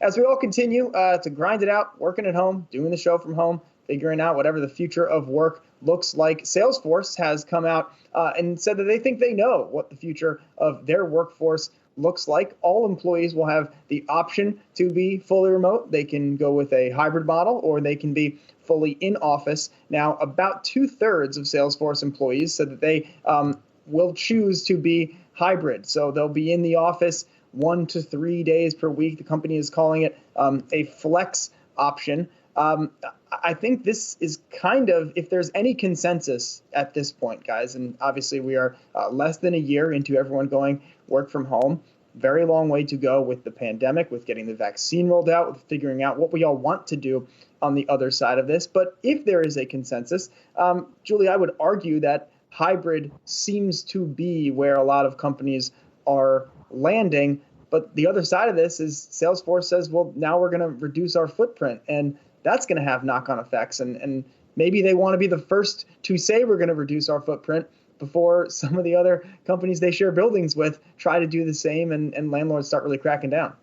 As we all continue to grind it out, working at home, doing the show from home, figuring out whatever the future of work looks like, Salesforce has come out and said that they think they know what the future of their workforce looks like. All employees will have the option to be fully remote. They can go with a hybrid model, or they can be fully in office. Now, about 2/3 of Salesforce employees said that they will choose to be hybrid. So they'll be in the office 1 to 3 days per week. The company is calling it a flex option. I think this is kind of, if there's any consensus at this point, guys, and obviously we are less than a year into everyone going work from home, very long way to go with the pandemic, with getting the vaccine rolled out, with figuring out what we all want to do on the other side of this. But if there is a consensus, Julie, I would argue that hybrid seems to be where a lot of companies are landing. But the other side of this is Salesforce says, well, now we're going to reduce our footprint, and that's going to have knock-on effects. And maybe they want to be the first to say we're going to reduce our footprint before some of the other companies they share buildings with try to do the same, and landlords start really cracking down.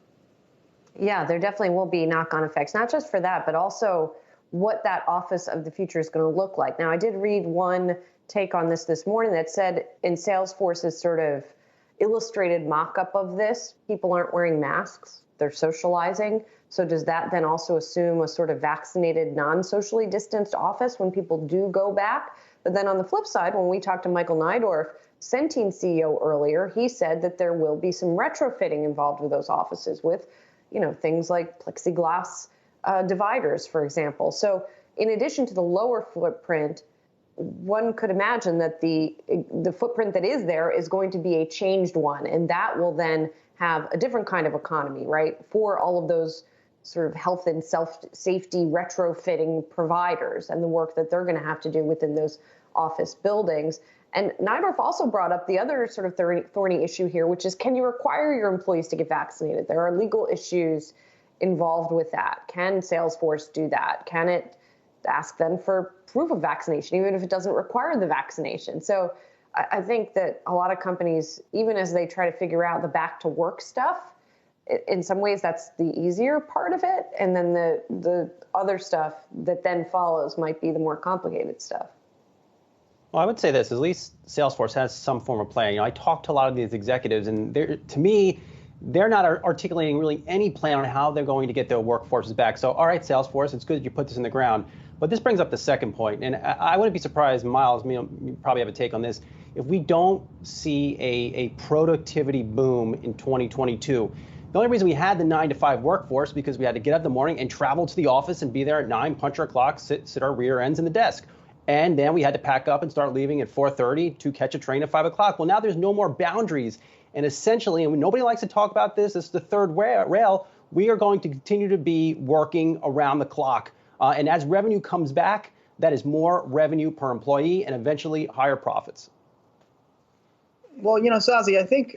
Yeah, there definitely will be knock-on effects, not just for that, but also what that office of the future is going to look like. Now, I did read one take on this morning that said in Salesforce's sort of illustrated mock-up of this, people aren't wearing masks, they're socializing. So does that then also assume a sort of vaccinated, non-socially distanced office when people do go back? But then on the flip side, when we talked to Michael Neidorff, Centene CEO earlier, he said that there will be some retrofitting involved with those offices with, things like plexiglass dividers, for example. So in addition to the lower footprint, one could imagine that the footprint that is there is going to be a changed one, and that will then have a different kind of economy, right, for all of those sort of health and safety retrofitting providers and the work that they're going to have to do within those office buildings. And Neidorff also brought up the other sort of thorny issue here, which is, can you require your employees to get vaccinated? There are legal issues involved with that. Can Salesforce do that? Can it ask them for proof of vaccination, even if it doesn't require the vaccination? So I think that a lot of companies, even as they try to figure out the back to work stuff, in some ways that's the easier part of it. And then the other stuff that then follows might be the more complicated stuff. Well, I would say this, at least Salesforce has some form of plan. I talked to a lot of these executives, and to me, they're not articulating really any plan on how they're going to get their workforces back. So, all right, Salesforce, it's good that you put this in the ground. But this brings up the second point, and I wouldn't be surprised, Myles, you probably have a take on this, if we don't see a productivity boom in 2022. The only reason we had the 9-to-5 workforce because we had to get up in the morning and travel to the office and be there at 9, punch our clock, sit our rear ends in the desk. And then we had to pack up and start leaving at 4:30 to catch a train at 5 o'clock. Well, now there's no more boundaries. And essentially, and nobody likes to talk about this is the third rail, we are going to continue to be working around the clock. And as revenue comes back, that is more revenue per employee and eventually higher profits. Well, Sozzi, I think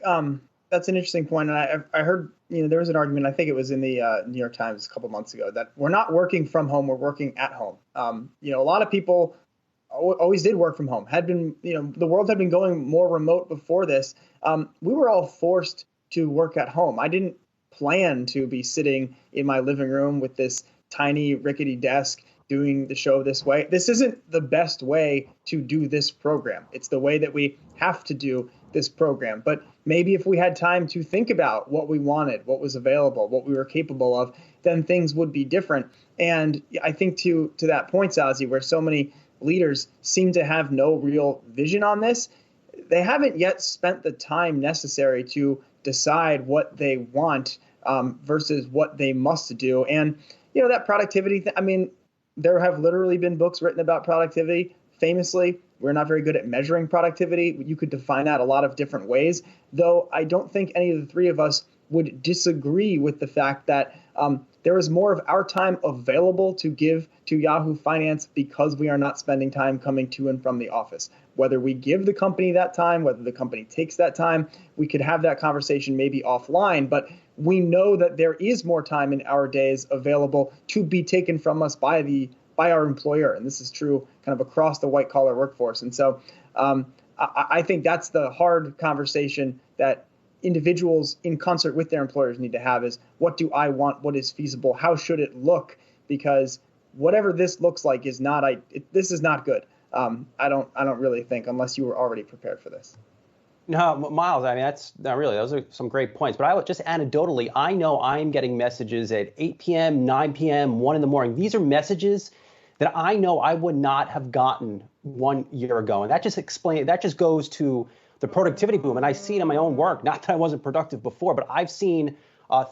that's an interesting point. And I heard, there was an argument, I think it was in the New York Times a couple months ago, that we're not working from home, we're working at home. A lot of people always did work from home, had been, the world had been going more remote before this. We were all forced to work at home. I didn't plan to be sitting in my living room with this tiny rickety desk doing the show this way. This isn't the best way to do this program. It's the way that we have to do this program. But maybe if we had time to think about what we wanted, what was available, what we were capable of, then things would be different. And I think to that point, Sozzi, where so many leaders seem to have no real vision on this, they haven't yet spent the time necessary to decide what they want versus what they must do. And, that productivity, there have literally been books written about productivity. Famously, we're not very good at measuring productivity. You could define that a lot of different ways, though I don't think any of the three of us would disagree with the fact that there is more of our time available to give to Yahoo Finance because we are not spending time coming to and from the office. Whether we give the company that time, whether the company takes that time, we could have that conversation maybe offline, but we know that there is more time in our days available to be taken from us by our employer. And this is true kind of across the white collar workforce. And so I think that's the hard conversation that individuals in concert with their employers need to have is, what do I want? What is feasible? How should it look? Because whatever this looks like is not, this is not good. I don't really think, unless you were already prepared for this. No, Myles, I mean, that's not really, those are some great points. But I would just anecdotally, I know I'm getting messages at 8 p.m., 9 p.m., 1 in the morning. These are messages that I know I would not have gotten 1 year ago. And that just goes to the productivity boom. And I see it in my own work. Not that I wasn't productive before, but I've seen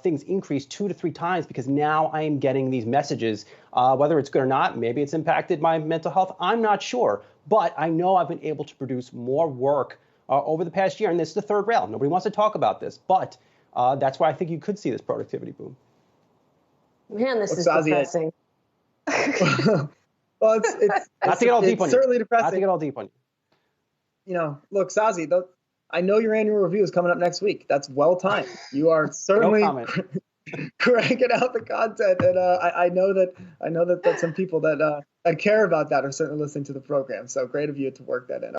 things increase 2 to 3 times because now I am getting these messages. Whether it's good or not, maybe it's impacted my mental health. I'm not sure. But I know I've been able to produce more work over the past year. And this is the third rail. Nobody wants to talk about this. But that's why I think you could see this productivity boom. Man, this is depressing. Well, it's not to get all deep on you. Certainly depressing. Not to get all deep on you. You know, look, Sozzi, I know your annual review is coming up next week. That's well timed. You are certainly cranking out the content, and I know that some people that care about that are certainly listening to the program. So great of you to work that in.